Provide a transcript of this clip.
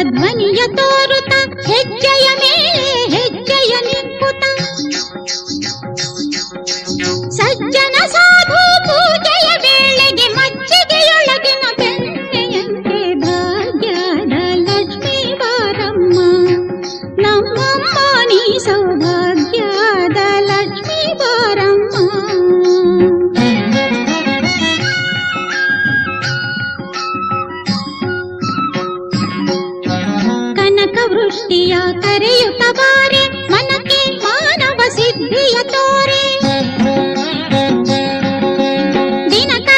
ಧ್ವನಿಯ ತೋರುತ್ತ ಹೆಜ್ಜೆಯ ಮೇಲೆ ಹೆಜ್ಜೆಯ ನಿಕ್ಕುತ್ತ ಸಜ್ಜನ ಸಾಧು ಪೂಜೆಯ ವೇಳೆಗೆ ಮಜ್ಜಿಗೆಯೊಳಗಿನ ಬೆಣ್ಣೆಯಂತೆ ಭಾಗ್ಯದ ಲಕ್ಷ್ಮೀ ಬಾರಮ್ಮ ನಮ್ಮಮ್ಮ ನೀ ಸೌಭಾಗ್ಯದ ಲಕ್ಷ್ಮೀ ಬಾರಮ್ಮ. ಕನಕ ವೃಷ್ಟಿಯ ಕರೆಯುತ್ತ ಬಾರೆ ಮನಕ್ಕೆ ಮಾನವ ಸಿದ್ಧಿಯ ತೋರೆ